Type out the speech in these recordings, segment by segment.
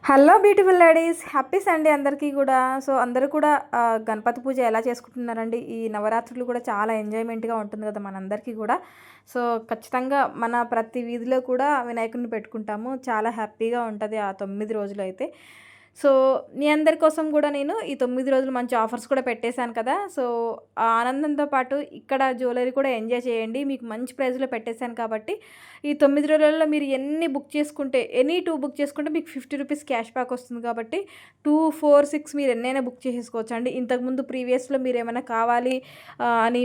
Hello beautiful ladies, happy Sunday అందరికీ కూడా. So అందరూ కూడా గణపతి పూజ ఎలా చేసుకుంటున్నారండి? ఈ నవరాత్రులు కూడా చాలా ఎంజాయ్మెంట్గా ఉంటుంది కదా మనందరికీ కూడా. సో ఖచ్చితంగా మన ప్రతి వీధిలో కూడా వినాయకుడిని పెట్టుకుంటాము. చాలా హ్యాపీగా ఉంటుంది ఆ 9 రోజులు అయితే. సో మీ అందరి కోసం కూడా నేను ఈ 9 రోజులు మంచి ఆఫర్స్ కూడా పెట్టేశాను కదా. సో ఆ ఆనందంతో పాటు ఇక్కడ జ్యువెలరీ కూడా ఎంజాయ్ చేయండి. మీకు మంచి ప్రైస్లో పెట్టేశాను కాబట్టి ఈ 9 రోజులలో మీరు ఎన్ని బుక్ చేసుకుంటే, ఎనీ 2 బుక్ చేసుకుంటే మీకు 50 రూపీస్ క్యాష్ బ్యాక్ వస్తుంది కాబట్టి 2, 4, 6 మీరు ఎన్నైనా బుక్ చేసేసుకోవచ్చు అండి. ఇంతకుముందు ప్రీవియస్లో మీరు ఏమైనా కావాలి అని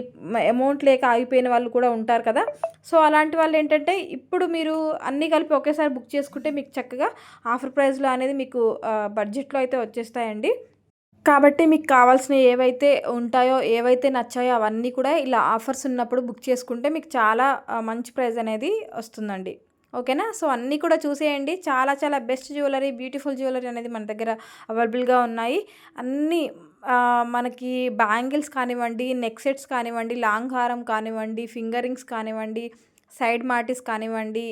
అమౌంట్ లేక ఆగిపోయిన వాళ్ళు కూడా ఉంటారు కదా. సో అలాంటి వాళ్ళు ఏంటంటే ఇప్పుడు మీరు అన్నీ కలిపి ఒకేసారి బుక్ చేసుకుంటే మీకు చక్కగా ఆఫర్ ప్రైస్లో అనేది మీకు బడ్జెట్లో అయితే వచ్చేస్తాయండి. కాబట్టి మీకు కావాల్సినవి ఏవైతే ఉంటాయో, ఏవైతే నచ్చాయో అవన్నీ కూడా ఇలా ఆఫర్స్ ఉన్నప్పుడు బుక్ చేసుకుంటే మీకు చాలా మంచి ప్రైస్ అనేది వస్తుందండి. ఓకేనా? సో అన్నీ కూడా చూసేయండి. చాలా చాలా బెస్ట్ జ్యువెలరీ, బ్యూటిఫుల్ జ్యువెలరీ అనేది మన దగ్గర అవైలబుల్గా ఉన్నాయి. అన్నీ మనకి బ్యాంగిల్స్ కానివ్వండి, నెక్ సెట్స్ కానివ్వండి, లాంగ్ హారం కానివ్వండి, ఫింగర్ రింగ్స్ కానివ్వండి, సైడ్ మార్టీస్ కానివ్వండి,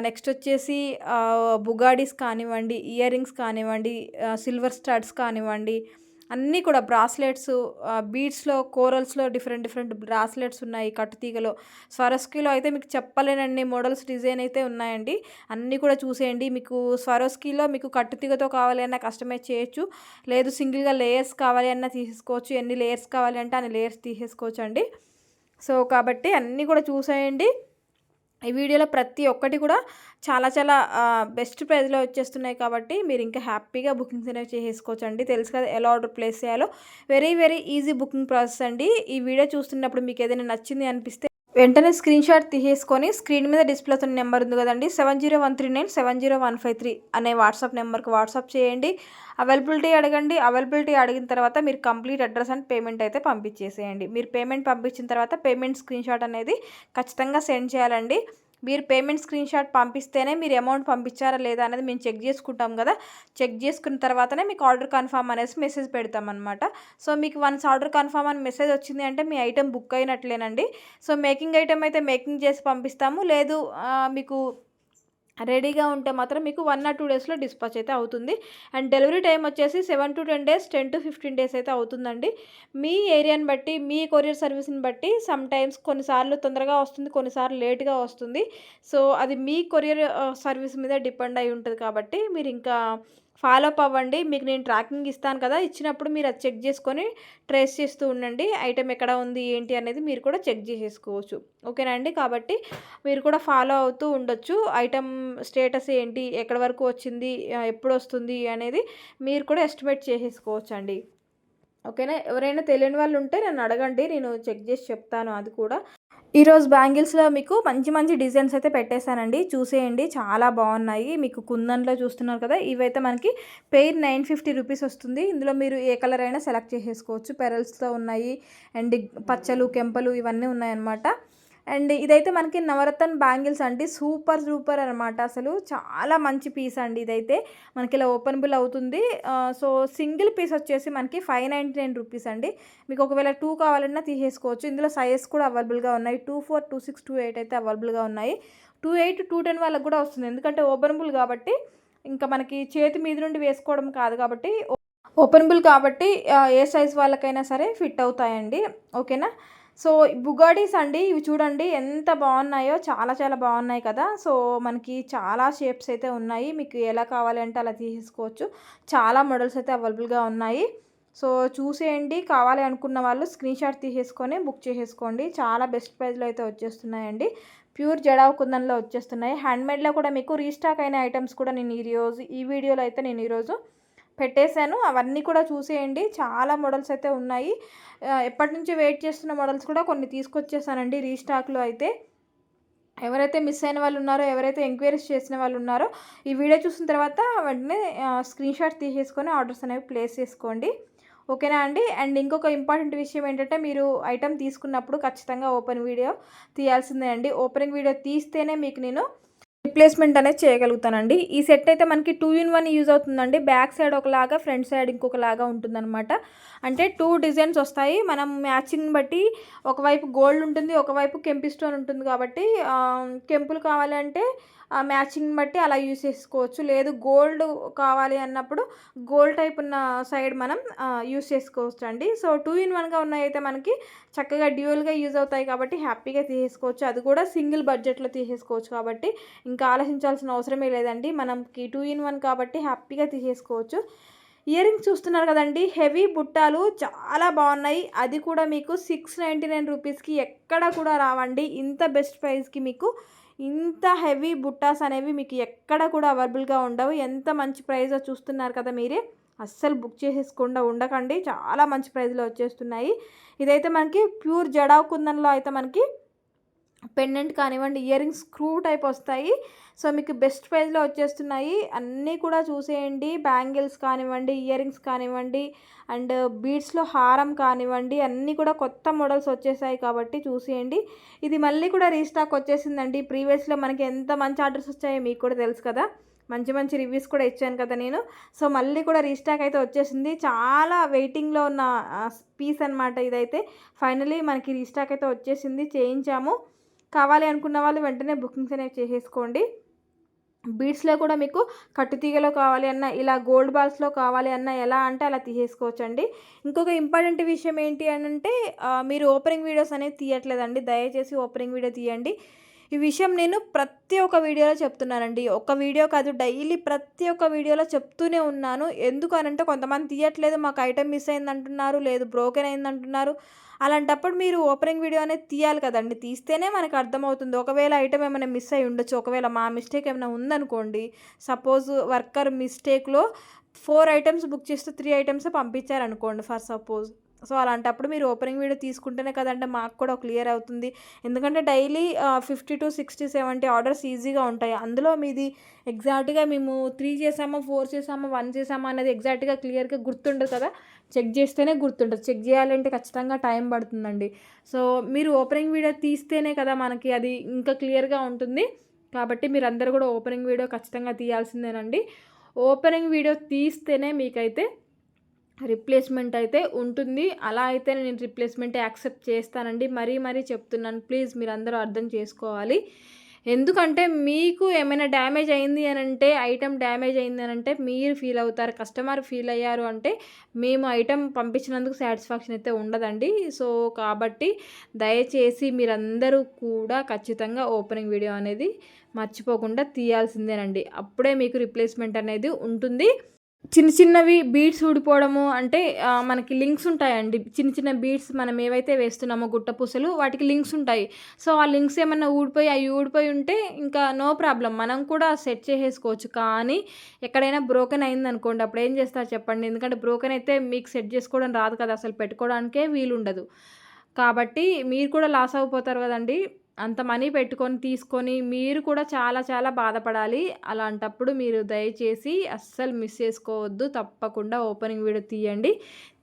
నెక్స్ట్ వచ్చేసి బుగాడీస్ కానివ్వండి, ఇయర్ రింగ్స్ కానివ్వండి, సిల్వర్ స్టడ్స్ కానివ్వండి, అన్నీ కూడా బ్రాస్లెట్స్, బీడ్స్లో, కోరల్స్లో డిఫరెంట్ డిఫరెంట్ బ్రాస్లెట్స్ ఉన్నాయి. కట్టుతీగలో, స్వరస్కీలో అయితే మీకు చెప్పలేనన్ని మోడల్స్, డిజైన్ అయితే ఉన్నాయండి. అన్నీ కూడా చూసేయండి. మీకు స్వరస్కీలో మీకు కట్టుతీగతో కావాలి అన్నా కస్టమైజ్ చేయొచ్చు, లేదు సింగిల్గా లేయర్స్ కావాలి అన్నా తీసేసుకోవచ్చు. ఎన్ని లేయర్స్ కావాలి అంటే అన్ని లేయర్స్ తీసేసుకోవచ్చు అండి. సో కాబట్టి అన్నీ కూడా చూసేయండి. ఈ వీడియోలో ప్రతి ఒక్కటి కూడా చాలా చాలా బెస్ట్ ప్రైస్లో వచ్చేస్తున్నాయి కాబట్టి మీరు ఇంకా హ్యాపీగా బుకింగ్స్ అనేవి చేసేసుకోవచ్చు అండి. తెలుసు కదా ఎలా ఆర్డర్ ప్లేస్ చేయాలో. Very very easy booking process అండి. ఈ వీడియో చూస్తున్నప్పుడు మీకు ఏదైనా నచ్చింది అనిపిస్తే వెంటనే స్క్రీన్ షాట్ తీసేసుకొని స్క్రీన్ మీద డిస్ప్లే అవుతున్న నెంబర్ ఉంది కదండి, 7013970153 అనే వాట్సాప్ నెంబర్కి వాట్సాప్ చేయండి. అవైలబిలిటీ అడగండి. అవైలబిలిటీ అడిగిన తర్వాత మీరు కంప్లీట్ అడ్రస్ అండ్ పేమెంట్ అయితే పంపించేసేయండి. మీరు పేమెంట్ పంపించిన తర్వాత పేమెంట్ స్క్రీన్ షాట్ అనేది ఖచ్చితంగా సెండ్ చేయాలండి. మీరు పేమెంట్ స్క్రీన్ షాట్ పంపిస్తేనే మీరు అమౌంట్ పంపించారా లేదా అనేది మేము చెక్ చేసుకుంటాం కదా. చెక్ చేసుకున్న తర్వాతనే మీకు ఆర్డర్ కన్ఫర్మ్ అనేసి మెసేజ్ పెడతామన్నమాట. సో మీకు వన్స్ ఆర్డర్ కన్ఫర్మ్ అని మెసేజ్ వచ్చింది అంటే మీ ఐటెం బుక్ అయినట్లేనండి. సో మేకింగ్ ఐటెం అయితే మేకింగ్ చేసి పంపిస్తాము. లేదు మీకు రెడీగా ఉంటే మాత్రం మీకు 1 or 2 డేస్లో డిస్పాచ్ అయితే అవుతుంది. అండ్ డెలివరీ టైం వచ్చేసి 7 to 10 days, 10 to 15 days అయితే అవుతుందండి. మీ ఏరియాని బట్టి, మీ కొరియర్ సర్వీస్ని బట్టి సమ్ టైమ్స్ కొన్నిసార్లు తొందరగా వస్తుంది, కొన్నిసార్లు లేట్గా వస్తుంది. సో అది మీ కొరియర్ సర్వీస్ మీద డిపెండ్ అయి ఉంటుంది కాబట్టి మీరు ఇంకా ఫాలో అప్ అవ్వండి. మీకు నేను ట్రాకింగ్ ఇస్తాను కదా, ఇచ్చినప్పుడు మీరు అది చెక్ చేసుకొని ట్రేస్ చేస్తూ ఉండండి. ఐటెం ఎక్కడ ఉంది ఏంటి అనేది మీరు కూడా చెక్ చేసేసుకోవచ్చు. ఓకేనా అండి? కాబట్టి మీరు కూడా ఫాలో అవుతూ ఉండొచ్చు. ఐటెం స్టేటస్ ఏంటి, ఎక్కడి వరకు వచ్చింది, ఎప్పుడు వస్తుంది అనేది మీరు కూడా ఎస్టిమేట్ చేసేసుకోవచ్చు అండి. ఓకేనా? ఎవరైనా తెలియని వాళ్ళు ఉంటే నన్ను అడగండి, నేను చెక్ చేసి చెప్తాను అది కూడా. ఈరోజు బ్యాంగిల్స్లో మీకు మంచి మంచి డిజైన్స్ అయితే పెట్టేశానండి. చూసేయండి, చాలా బాగున్నాయి. మీకు కుందన్లో చూస్తున్నారు కదా, ఇవైతే మనకి పెయిర్ 950 రూపీస్ వస్తుంది. ఇందులో మీరు ఏ కలర్ అయినా సెలెక్ట్ చేసేసుకోవచ్చు. పెరల్స్తో ఉన్నాయి అండ్ పచ్చలు, కెంపలు ఇవన్నీ ఉన్నాయన్నమాట. అండ్ ఇదైతే మనకి నవరత్న బ్యాంగిల్స్ అండి. సూపర్ సూపర్ అనమాట. అసలు చాలా మంచి పీస్ అండి. ఇదైతే మనకి ఇలా ఓపెనబుల్ అవుతుంది. సో సింగిల్ పీస్ వచ్చేసి మనకి 599 రూపీస్ అండి. మీకు ఒకవేళ 2 కావాలన్నా తీసేసుకోవచ్చు. ఇందులో సైజెస్ కూడా అవైలబుల్గా ఉన్నాయి. 24, 26, 28 అయితే అవైలబుల్గా ఉన్నాయి. 28, 210 వాళ్ళకి కూడా వస్తుంది. ఎందుకంటే ఓపెనబుల్ కాబట్టి ఇంకా మనకి చేతి మీద నుండి వేసుకోవడం కాదు కాబట్టి, ఓపెనబుల్ కాబట్టి ఏ సైజ్ వాళ్ళకైనా సరే ఫిట్ అవుతాయండి. ఓకేనా? సో బుగాడీస్ అండి, ఇవి చూడండి ఎంత బాగున్నాయో, చాలా చాలా బాగున్నాయి కదా. సో మనకి చాలా షేప్స్ అయితే ఉన్నాయి. మీకు ఎలా కావాలి అంటే అలా తీసేసుకోవచ్చు. చాలా మోడల్స్ అయితే అవైలబుల్గా ఉన్నాయి. సో చూసేయండి. కావాలి అనుకున్న వాళ్ళు స్క్రీన్ షాట్ తీసేసుకొని బుక్ చేసేసుకోండి. చాలా బెస్ట్ ప్రైస్లో అయితే వచ్చేస్తున్నాయండి. ప్యూర్ జడావ్ కుందన్లో వచ్చేస్తున్నాయి. హ్యాండ్మేడ్లో కూడా మీకు రీస్టాక్ అయిన ఐటమ్స్ కూడా నేను ఈ వీడియోలో అయితే నేను ఈరోజు పెట్టేశాను. అవన్నీ కూడా చూసేయండి. చాలా మోడల్స్ అయితే ఉన్నాయి. ఎప్పటి నుంచి వెయిట్ చేస్తున్న మోడల్స్ కూడా కొన్ని తీసుకొచ్చేసానండి రీస్టాక్లో అయితే. ఎవరైతే మిస్ అయిన వాళ్ళు ఉన్నారో, ఎవరైతే ఎంక్వైరీస్ చేసిన వాళ్ళు ఉన్నారో ఈ వీడియో చూసిన తర్వాత వెంటనే స్క్రీన్ షాట్ తీసేసుకొని ఆర్డర్స్ అనేవి ప్లేస్ చేసుకోండి. ఓకేనా అండి? అండ్ ఇంకొక ఇంపార్టెంట్ విషయం ఏంటంటే, మీరు ఐటెం తీసుకున్నప్పుడు ఖచ్చితంగా ఓపెన్ వీడియో తీయాల్సిందే అండి. ఓపెనింగ్ వీడియో తీస్తేనే మీకు నేను రిప్లేస్మెంట్ అనేది చేయగలుగుతానండి. ఈ సెట్ అయితే మనకి 2 in 1 యూజ్ అవుతుందండి. బ్యాక్ సైడ్ ఒకలాగా, ఫ్రంట్ సైడ్ ఇంకొకలాగా ఉంటుందన్నమాట. అంటే 2 డిజైన్స్ వస్తాయి. మనం మ్యాచింగ్ బట్టి ఒకవైపు గోల్డ్ ఉంటుంది, ఒకవైపు కెంపి స్టోన్ ఉంటుంది కాబట్టి కెంపులు కావాలంటే మ్యాచింగ్ని బట్టి అలా యూస్ చేసుకోవచ్చు. లేదు గోల్డ్ కావాలి అన్నప్పుడు గోల్డ్ టైప్ ఉన్న సైడ్ మనం యూస్ చేసుకోవచ్చు అండి. సో 2 ఇన్ 1గా ఉన్నాయైతే మనకి చక్కగా డ్యూయల్గా యూజ్ అవుతాయి కాబట్టి హ్యాపీగా తీసేసుకోవచ్చు. అది కూడా సింగిల్ బడ్జెట్లో తీసేసుకోవచ్చు కాబట్టి ఇంకా ఆలోచించాల్సిన అవసరమే లేదండి. మనకి 2 ఇన్ 1 కాబట్టి హ్యాపీగా తీసేసుకోవచ్చు. ఇయర్ రింగ్స్ చూస్తున్నారు కదండి, హెవీ బుట్టాలు చాలా బాగున్నాయి. అది కూడా మీకు 699 రూపీస్కి ఎక్కడ కూడా రావండి. ఇంత బెస్ట్ ప్రైస్కి మీకు ఇంత హెవీ బుట్టాస్ అనేవి మీకు ఎక్కడ కూడా అవైలబుల్గా ఉండవు. ఎంత మంచి ప్రైజో చూస్తున్నారు కదా మీరే. అస్సలు బుక్ చేసేసుకోకుండా ఉండకండి, చాలా మంచి ప్రైస్లో వచ్చేస్తున్నాయి. ఇదైతే మనకి ప్యూర్ జడావ్ కుందన్లో అయితే మనకి పెండెంట్ కానివ్వండి, ఇయర్ రింగ్స్ స్క్రూ టైప్ వస్తాయి. సో మీకు బెస్ట్ ప్రైస్లో వచ్చేస్తున్నాయి. అన్నీ కూడా చూసేయండి. బ్యాంగిల్స్ కానివ్వండి, ఇయర్ రింగ్స్ కానివ్వండి, అండ్ బీడ్స్లో హారం కానివ్వండి, అన్నీ కూడా కొత్త మోడల్స్ వచ్చేసాయి కాబట్టి చూసేయండి. ఇది మళ్ళీ కూడా రీస్టాక్ వచ్చేసిందండి. ప్రీవియస్లో మనకి ఎంత మంచి ఆర్డర్స్ వచ్చాయో మీకు కూడా తెలుసు కదా, మంచి మంచి రివ్యూస్ కూడా ఇచ్చాను కదా నేను. సో మళ్ళీ కూడా రీస్టాక్ అయితే వచ్చేసింది. చాలా వెయిటింగ్లో ఉన్న పీస్ అనమాట ఇదైతే. ఫైనలీ మనకి రీస్టాక్ అయితే వచ్చేసింది, చేయించాము. కావాలి అనుకున్న వాళ్ళు వెంటనే బుకింగ్స్ అనేవి చేసేసుకోండి. బీడ్స్లో కూడా మీకు కట్టుతీగలో కావాలి అన్న, ఇలా గోల్డ్ బాల్స్లో కావాలి అన్న, ఎలా అంటే అలా తీసేసుకోవచ్చండి. ఇంకొక ఇంపార్టెంట్ విషయం ఏంటి అని అంటే మీరు ఓపెనింగ్ వీడియోస్ అనేవి తీయట్లేదండి. దయచేసి ఓపెనింగ్ వీడియో తీయండి. ఈ విషయం నేను ప్రతి ఒక్క వీడియోలో చెప్తున్నానండి. ఒక వీడియో కాదు, డైలీ ప్రతి ఒక్క వీడియోలో చెప్తూనే ఉన్నాను. ఎందుకు అనంటే కొంతమంది తీయట్లేదు, మాకు ఐటెం మిస్ అయిందంటున్నారు, లేదు బ్రోకెన్ అయిందంటున్నారు. అలాంటప్పుడు మీరు ఓపెనింగ్ వీడియో అనేది తీయాలి కదండి. తీస్తేనే మనకు అర్థమవుతుంది. ఒకవేళ ఐటెం ఏమైనా మిస్ అయ్యి ఉండొచ్చు. ఒకవేళ మా మిస్టేక్ ఏమైనా ఉందనుకోండి, సపోజ్ వర్కర్ మిస్టేక్లో 4 ఐటమ్స్ బుక్ చేస్తే 3 ఐటమ్స్ పంపించారనుకోండి ఫర్ సపోజ్. సో అలాంటప్పుడు మీరు ఓపెనింగ్ వీడియో తీసుకుంటేనే కదంటే మాకు కూడా క్లియర్ అవుతుంది. ఎందుకంటే డైలీ 50 to 60, 70 ఆర్డర్స్ ఈజీగా ఉంటాయి. అందులో మీది ఎగ్జాక్ట్గా మేము 3 చేసామో, 4 చేసామో, 1 చేసామో అనేది ఎగ్జాక్ట్గా క్లియర్గా గుర్తుండదు కదా. చెక్ చేస్తేనే గుర్తుంటుంది. చెక్ చేయాలంటే ఖచ్చితంగా టైం పడుతుందండి. సో మీరు ఓపెనింగ్ వీడియో తీస్తేనే కదా మనకి అది ఇంకా క్లియర్గా ఉంటుంది. కాబట్టి మీరందరూ కూడా ఓపెనింగ్ వీడియో ఖచ్చితంగా తీయాల్సిందేనండి. ఓపెనింగ్ వీడియో తీస్తేనే మీకైతే రిప్లేస్మెంట్ అయితే ఉంటుంది. అలా అయితే నేను రిప్లేస్మెంట్ యాక్సెప్ట్ చేస్తానండి. మరీ చెప్తున్నాను, ప్లీజ్ మీరందరూ అర్థం చేసుకోవాలి. ఎందుకంటే మీకు ఏమైనా డ్యామేజ్ అయింది అని అంటే, ఐటెం డ్యామేజ్ అయింది అని అంటే మీరు ఫీల్ అవుతారు, కస్టమర్ ఫీల్ అయ్యారు అంటే మేము ఐటెం పంపించినందుకు సాటిస్ఫాక్షన్ అయితే ఉండదండి. సో కాబట్టి దయచేసి మీరందరూ కూడా ఖచ్చితంగా ఓపెనింగ్ వీడియో అనేది మర్చిపోకుండా తీయాల్సిందేనండి. అప్పుడే మీకు రిప్లేస్మెంట్ అనేది ఉంటుంది. చిన్నవి బీడ్స్ ఊడిపోవడము అంటే మనకి లింక్స్ ఉంటాయండి. చిన్న బీడ్స్ మనం ఏవైతే వేస్తున్నామో గుట్టపూసలు, వాటికి లింక్స్ ఉంటాయి. సో ఆ లింక్స్ ఏమన్నా ఊడిపోయి ఉంటే ఇంకా నో ప్రాబ్లం, మనం కూడా సెట్ చేసేసుకోవచ్చు. కానీ ఎక్కడైనా బ్రోకెన్ అయిందనుకోండి, అప్పుడు ఏం చేస్తారు చెప్పండి. ఎందుకంటే బ్రోకెన్ అయితే మీకు సెట్ చేసుకోవడం రాదు కదా, అసలు పెట్టుకోవడానికే వీలుండదు. కాబట్టి మీరు కూడా లాస్ అయిపోతారు కదండి. అంత మనీ పెట్టుకొని తీసుకొని మీరు కూడా చాలా బాధపడాలి. అలాంటప్పుడు మీరు దయచేసి అస్సలు మిస్ చేసుకోవద్దు. తప్పకుండా ఓపెనింగ్ వీడియో తీయండి.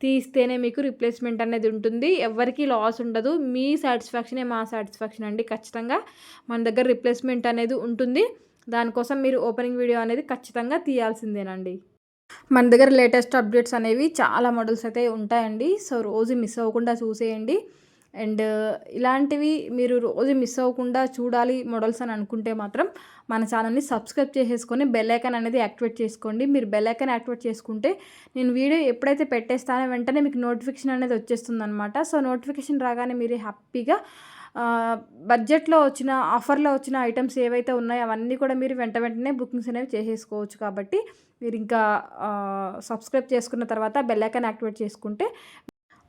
తీస్తేనే మీకు రిప్లేస్మెంట్ అనేది ఉంటుంది. ఎవరికీ లాస్ ఉండదు. మీ సాటిస్ఫాక్షనే మా సాటిస్ఫాక్షన్ అండి. ఖచ్చితంగా మన దగ్గర రిప్లేస్మెంట్ అనేది ఉంటుంది. దానికోసం మీరు ఓపెనింగ్ వీడియో అనేది ఖచ్చితంగా తీయాల్సిందేనండి. మన దగ్గర లేటెస్ట్ అప్డేట్స్ అనేవి చాలా మోడల్స్ అయితే ఉంటాయండి. సో రోజు మిస్ అవ్వకుండా చూసేయండి. అండ్ ఇలాంటివి మీరు రోజు మిస్ అవ్వకుండా చూడాలి మోడల్స్ అని అనుకుంటే మాత్రం మన ఛానల్ని సబ్స్క్రైబ్ చేసేసుకొని బెల్ ఐకాన్ అనేది యాక్టివేట్ చేసుకోండి. మీరు బెల్ ఐకాన్ యాక్టివేట్ చేసుకుంటే నేను వీడియో ఎప్పుడైతే పెట్టేస్తానో వెంటనే మీకు నోటిఫికేషన్ అనేది వచ్చేస్తుంది అనమాట. సో నోటిఫికేషన్ రాగానే మీరు హ్యాపీగా బడ్జెట్లో వచ్చిన, ఆఫర్లో వచ్చిన ఐటమ్స్ ఏవైతే ఉన్నాయో అవన్నీ కూడా మీరు వెంటనే బుకింగ్స్ అనేవి చేసేసుకోవచ్చు. కాబట్టి మీరు ఇంకా సబ్స్క్రైబ్ చేసుకున్న తర్వాత బెల్ ఐకాన్ యాక్టివేట్ చేసుకుంటే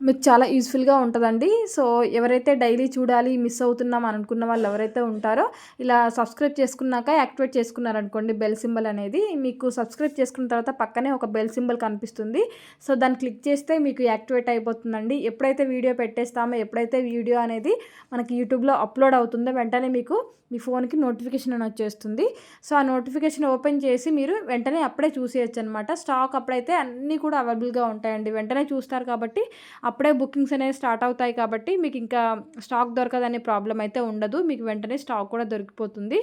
మీకు చాలా యూస్ఫుల్గా ఉంటుందండి. సో ఎవరైతే డైలీ చూడాలి, మిస్ అవుతున్నాం అని అనుకున్న వాళ్ళు ఎవరైతే ఉంటారో ఇలా సబ్స్క్రైబ్ చేసుకున్నాక యాక్టివేట్ చేసుకున్నారనుకోండి బెల్ సింబల్ అనేది, మీకు సబ్స్క్రైబ్ చేసుకున్న తర్వాత పక్కనే ఒక బెల్ సింబల్ కనిపిస్తుంది. సో దాన్ని క్లిక్ చేస్తే మీకు యాక్టివేట్ అయిపోతుందండి. ఎప్పుడైతే వీడియో పెట్టేస్తామో, ఎప్పుడైతే వీడియో అనేది మనకి యూట్యూబ్లో అప్లోడ్ అవుతుందో వెంటనే మీకు మీ ఫోన్కి నోటిఫికేషన్ అని వచ్చేస్తుంది. సో ఆ నోటిఫికేషన్ ఓపెన్ చేసి మీరు వెంటనే అప్పుడే చూసేయచ్చు అనమాట. స్టాక్ అప్పుడైతే అన్నీ కూడా అవైలబుల్గా ఉంటాయండి. వెంటనే చూస్తారు కాబట్టి అప్పుడే బుకింగ్స్ అనేవి స్టార్ట్ అవుతాయి. కాబట్టి మీకు ఇంకా స్టాక్ దొరకదనే ప్రాబ్లం అయితే ఉండదు. మీకు వెంటనే స్టాక్ కూడా దొరికిపోతుంది.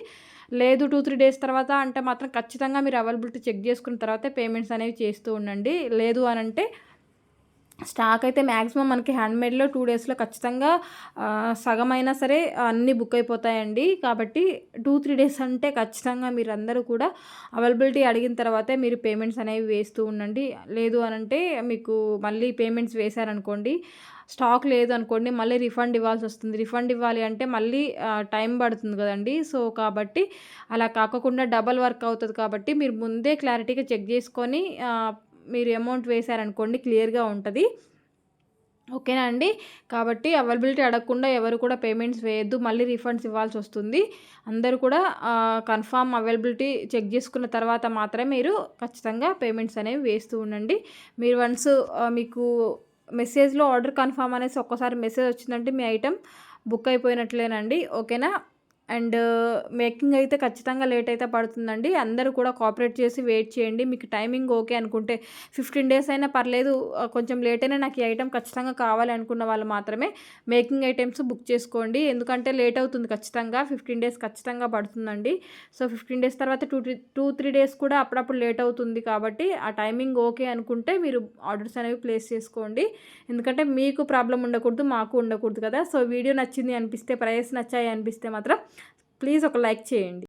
లేదు 2-3 డేస్ తర్వాత అంటే మాత్రం ఖచ్చితంగా మీరు అవైలబిలిటీ చెక్ చేసుకున్న తర్వాతే పేమెంట్స్ అనేవి చేస్తూ ఉండండి. లేదు అని అంటే స్టాక్ అయితే మ్యాక్సిమం మనకి హ్యాండ్మేడ్లో 2 డేస్లో ఖచ్చితంగా సగమైనా సరే అన్నీ బుక్ అయిపోతాయండి. కాబట్టి 2-3 డేస్ అంటే ఖచ్చితంగా మీరందరూ కూడా అవైలబిలిటీ అడిగిన తర్వాతే మీరు పేమెంట్స్ అనేవి వేస్తూ ఉండండి. లేదు అనంటే మీకు మళ్ళీ పేమెంట్స్ వేశారనుకోండి, స్టాక్ లేదు అనుకోండి, మళ్ళీ రిఫండ్ ఇవ్వాల్సొస్తుంది. రిఫండ్ ఇవ్వాలి అంటే మళ్ళీ టైం పడుతుంది కదండీ! సో, కాబట్టి అలా కాకోకుండా డబల్ వర్క్ అవుతది కాబట్టి మీరు ముందే క్లారిటీగా చెక్ చేసుకొని మీరు అమౌంట్ వేశారనుకోండి క్లియర్‌గా ఉంటది. ఓకేనా అండి. కాబట్టి అవైలబిలిటీ అడగకుండా ఎవరు కూడా పేమెంట్స్ వేయొద్దు. మళ్ళీ రిఫండ్స్ ఇవ్వాల్సొస్తుంది. అందరూ కూడా కన్ఫర్మ్ అవైలబిలిటీ చెక్ చేసుకున్న తర్వాత మాత్రమే మీరు ఖచ్చితంగా పేమెంట్స్ అనేవి వేస్తూ ఉండండి. మీరు వన్స్ మీకు మెసేజ్‌లో ఆర్డర్ కన్ఫర్మ్ అనేసి ఒక్కసారి మెసేజ్ వచ్చిందంటే మీ ఐటెమ్ బుక్ అయిపోయినట్లేనండి. ఓకేనా. అండ్ మేకింగ్ అయితే ఖచ్చితంగా లేట్ అయితే పడుతుందండి. అందరూ కూడా కోఆపరేట్ చేసి వెయిట్ చేయండి. మీకు టైమింగ్ ఓకే అనుకుంటే 15 డేస్ అయినా పర్లేదు, కొంచెం లేట్ అయినా నాకు ఈ ఐటెం ఖచ్చితంగా కావాలి అనుకున్న వాళ్ళు మాత్రమే మేకింగ్ ఐటెమ్స్ బుక్ చేసుకోండి. ఎందుకంటే లేట్ అవుతుంది ఖచ్చితంగా. 15 డేస్ ఖచ్చితంగా పడుతుందండి. సో, 15 డేస్ తర్వాత 2-3 డేస్ కూడా అప్పుడప్పుడు లేట్ అవుతుంది. కాబట్టి ఆ టైమింగ్ ఓకే అనుకుంటే మీరు ఆర్డర్స్ అనేవి ప్లేస్ చేసుకోండి. ఎందుకంటే మీకు ప్రాబ్లమ్ ఉండకూడదు, మాకు ఉండకూడదు కదా! సో, వీడియో నచ్చింది అనిపిస్తే, ప్రైస్ నచ్చాయి అనిపిస్తే మాత్రం ప్లీజ్ ఒక లైక్ చేయండి.